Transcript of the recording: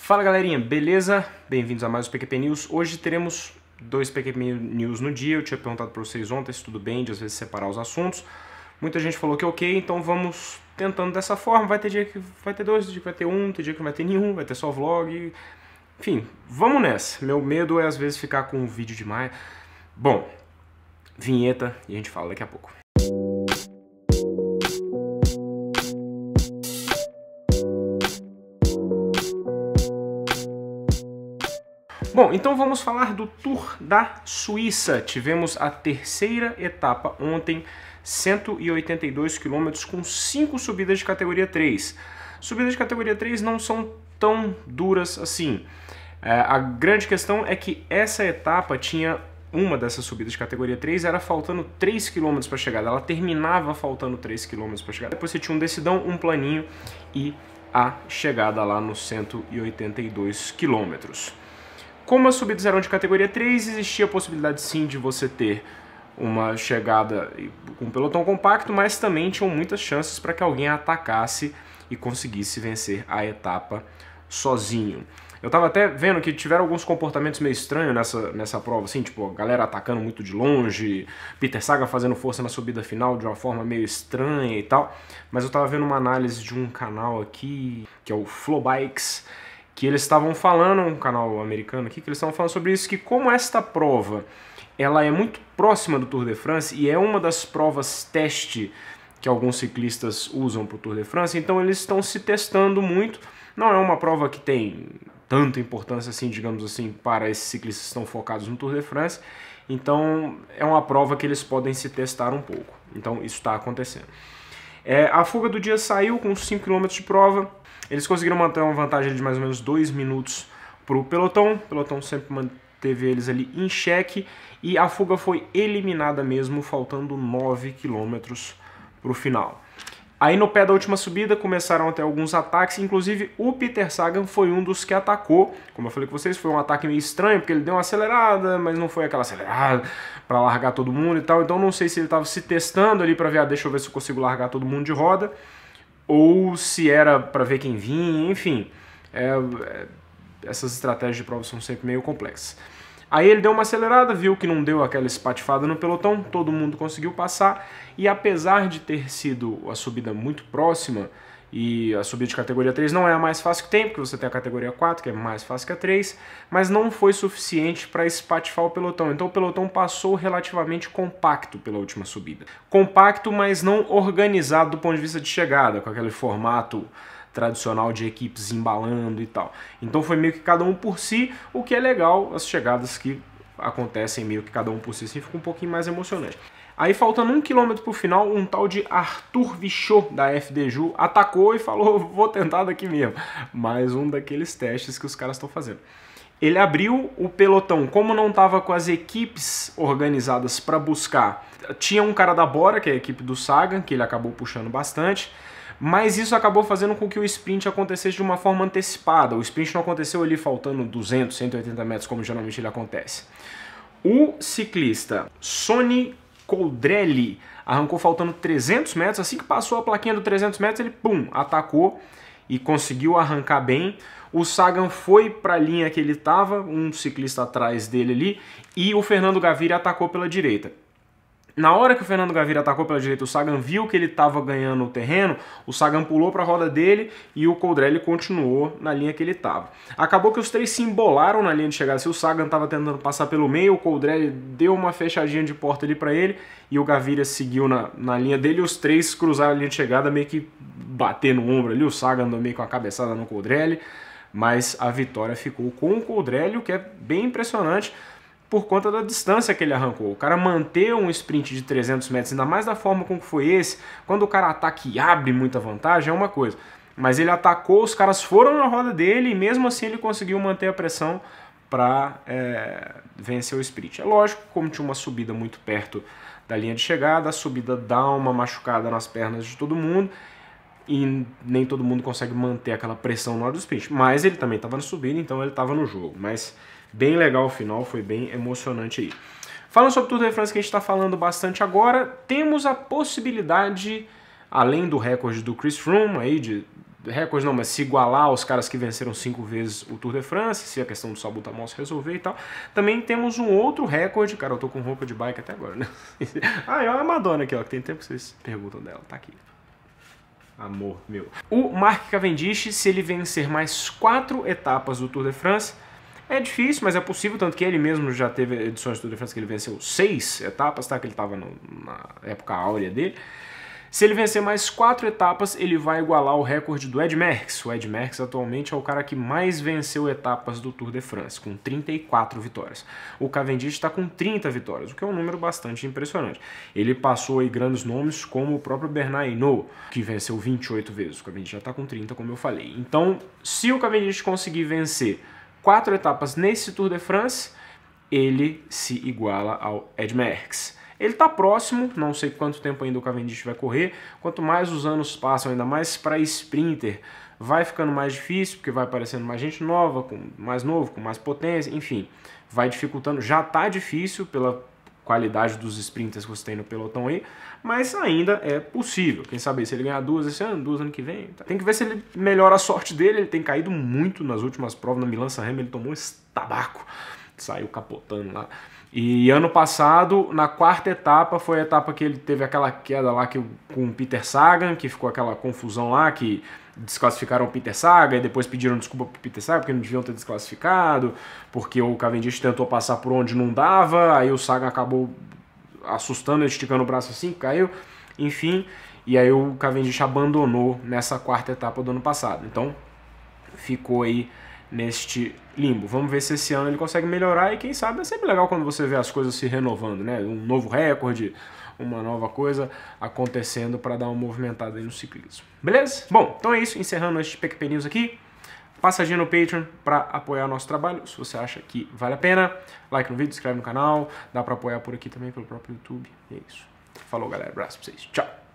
Fala galerinha, beleza? Bem-vindos a mais um PQP News. Hoje teremos dois PQP News no dia. Eu tinha perguntado para vocês ontem se tudo bem de às vezes separar os assuntos. Muita gente falou que ok, então vamos tentando dessa forma. Vai ter dia que vai ter dois, dia que vai ter um, tem dia que não vai ter nenhum, vai ter só vlog. Enfim, vamos nessa. Meu medo é às vezes ficar com um vídeo demais. Bom, vinheta e a gente fala daqui a pouco. Bom, então vamos falar do Tour da Suíça. Tivemos a terceira etapa ontem, 182 km com 5 subidas de categoria 3. Subidas de categoria 3 não são tão duras assim. A grande questão é que essa etapa tinha uma dessas subidas de categoria 3, era faltando 3 km para chegada. Ela terminava faltando 3 km para chegada. Depois você tinha um decidão, um planinho e a chegada lá nos 182 km. Como as subidas eram de categoria 3, existia a possibilidade sim de você ter uma chegada com um pelotão compacto, mas também tinham muitas chances para que alguém atacasse e conseguisse vencer a etapa sozinho. Eu tava até vendo que tiveram alguns comportamentos meio estranhos nessa prova, assim, tipo, a galera atacando muito de longe, Peter Sagan fazendo força na subida final de uma forma meio estranha e tal, mas eu tava vendo uma análise de um canal aqui, que é o Flowbikes, que eles estavam falando, um canal americano aqui, que eles estavam falando sobre isso, que como esta prova ela é muito próxima do Tour de France e é uma das provas teste que alguns ciclistas usam para o Tour de France, então eles estão se testando muito. Não é uma prova que tem tanta importância assim, digamos assim, para esses ciclistas que estão focados no Tour de France, então é uma prova que eles podem se testar um pouco. Então isso está acontecendo. A fuga do dia saiu com 5 km de prova. Eles conseguiram manter uma vantagem de mais ou menos 2 minutos para o pelotão. O pelotão sempre manteve eles ali em xeque e a fuga foi eliminada mesmo, faltando 9 km para o final. Aí no pé da última subida começaram a ter alguns ataques, inclusive o Peter Sagan foi um dos que atacou. Como eu falei com vocês, foi um ataque meio estranho, porque ele deu uma acelerada, mas não foi aquela acelerada para largar todo mundo e tal. Então não sei se ele estava se testando ali para ver, deixa eu ver se eu consigo largar todo mundo de roda, ou se era para ver quem vinha, enfim. Essas estratégias de prova são sempre meio complexas. Aí ele deu uma acelerada, viu que não deu aquela espatifada no pelotão, todo mundo conseguiu passar, e apesar de ter sido a subida muito próxima, e a subida de categoria 3 não é a mais fácil que tem, porque você tem a categoria 4, que é mais fácil que a 3, mas não foi suficiente para espatifar o pelotão. Então o pelotão passou relativamente compacto pela última subida. Compacto, mas não organizado do ponto de vista de chegada, com aquele formato tradicional de equipes embalando e tal. Então foi meio que cada um por si, o que é legal, as chegadas que acontecem meio que cada um por si, assim, fica um pouquinho mais emocionante. Aí faltando 1 km para o final, um tal de Arthur Vichot da FDJ atacou e falou, vou tentar daqui mesmo. Mais um daqueles testes que os caras estão fazendo. Ele abriu o pelotão, como não estava com as equipes organizadas para buscar. Tinha um cara da Bora, que é a equipe do Sagan, que ele acabou puxando bastante, mas isso acabou fazendo com que o sprint acontecesse de uma forma antecipada. O sprint não aconteceu ali faltando 200, 180 metros, como geralmente ele acontece. O ciclista Sonny Colbrelli arrancou faltando 300 metros, assim que passou a plaquinha do 300 metros, ele pum, atacou e conseguiu arrancar bem. O Sagan foi para a linha que ele estava, um ciclista atrás dele ali, e o Fernando Gaviria atacou pela direita. Na hora que o Fernando Gaviria atacou pela direita, o Sagan viu que ele estava ganhando o terreno, o Sagan pulou para a roda dele e o Colbrelli continuou na linha que ele estava. Acabou que os três se embolaram na linha de chegada. Se o Sagan estava tentando passar pelo meio, o Colbrelli deu uma fechadinha de porta ali para ele e o Gaviria seguiu na linha dele e os três cruzaram a linha de chegada meio que batendo no ombro ali. O Sagan andou meio com a cabeçada no Colbrelli, mas a vitória ficou com o Colbrelli, o que é bem impressionante, por conta da distância que ele arrancou. O cara manter um sprint de 300 metros, ainda mais da forma como foi esse, quando o cara ataca e abre muita vantagem, é uma coisa. Mas ele atacou, os caras foram na roda dele e mesmo assim ele conseguiu manter a pressão para vencer o sprint. É lógico, como tinha uma subida muito perto da linha de chegada, a subida dá uma machucada nas pernas de todo mundo e nem todo mundo consegue manter aquela pressão na hora do sprint. Mas ele também estava na subida, então ele estava no jogo. Mas bem legal o final, foi bem emocionante aí. Falando sobre o Tour de France que a gente está falando bastante agora, temos a possibilidade, além do recorde do Chris Froome, aí recorde não, mas se igualar aos caras que venceram 5 vezes o Tour de France, se a questão do salbutamol se resolver e tal. Também temos um outro recorde, cara, eu tô com roupa de bike até agora, né? Ah, é a Madonna aqui, ó, que tem tempo que vocês perguntam dela, tá aqui. Amor meu. O Mark Cavendish, se ele vencer mais 4 etapas do Tour de France, é difícil, mas é possível, tanto que ele mesmo já teve edições do Tour de France que ele venceu 6 etapas, tá? Que ele tava na época áurea dele. Se ele vencer mais 4 etapas, ele vai igualar o recorde do Ed Merckx. O Ed Merckx atualmente é o cara que mais venceu etapas do Tour de France, com 34 vitórias. O Cavendish está com 30 vitórias, o que é um número bastante impressionante. Ele passou aí grandes nomes como o próprio Bernard Hinault, que venceu 28 vezes. O Cavendish já está com 30, como eu falei. Então, se o Cavendish conseguir vencer 4 etapas nesse Tour de France, ele se iguala ao Ed Merckx. Ele está próximo, não sei quanto tempo ainda o Cavendish vai correr. Quanto mais os anos passam, ainda mais para sprinter, vai ficando mais difícil, porque vai aparecendo mais gente nova, com mais novo, com mais potência, enfim, vai dificultando. Já está difícil pela qualidade dos sprinters que você tem no pelotão aí, mas ainda é possível. Quem sabe se ele ganhar 2 esse ano, 2 ano que vem. Tem que ver se ele melhora a sorte dele. Ele tem caído muito nas últimas provas. Na Milan-San Remo ele tomou esse tabaco, saiu capotando lá. E ano passado, na 4ª etapa, foi a etapa que ele teve aquela queda lá com o Peter Sagan, que ficou aquela confusão lá, que desclassificaram o Peter Sagan e depois pediram desculpa pro Peter Sagan porque não deviam ter desclassificado, porque o Cavendish tentou passar por onde não dava, aí o Sagan acabou assustando, esticando o braço assim, caiu, enfim, e aí o Cavendish abandonou nessa 4ª etapa do ano passado. Então, ficou aí neste limbo. Vamos ver se esse ano ele consegue melhorar e quem sabe é sempre legal quando você vê as coisas se renovando, né? Um novo recorde, uma nova coisa acontecendo para dar uma movimentada aí no ciclismo. Beleza? Bom, então é isso. Encerrando este PQP News aqui. Passadinha no Patreon para apoiar nosso trabalho, se você acha que vale a pena. Like no vídeo, inscreve no canal. Dá para apoiar por aqui também pelo próprio YouTube. E é isso. Falou, galera. Abraço pra vocês. Tchau.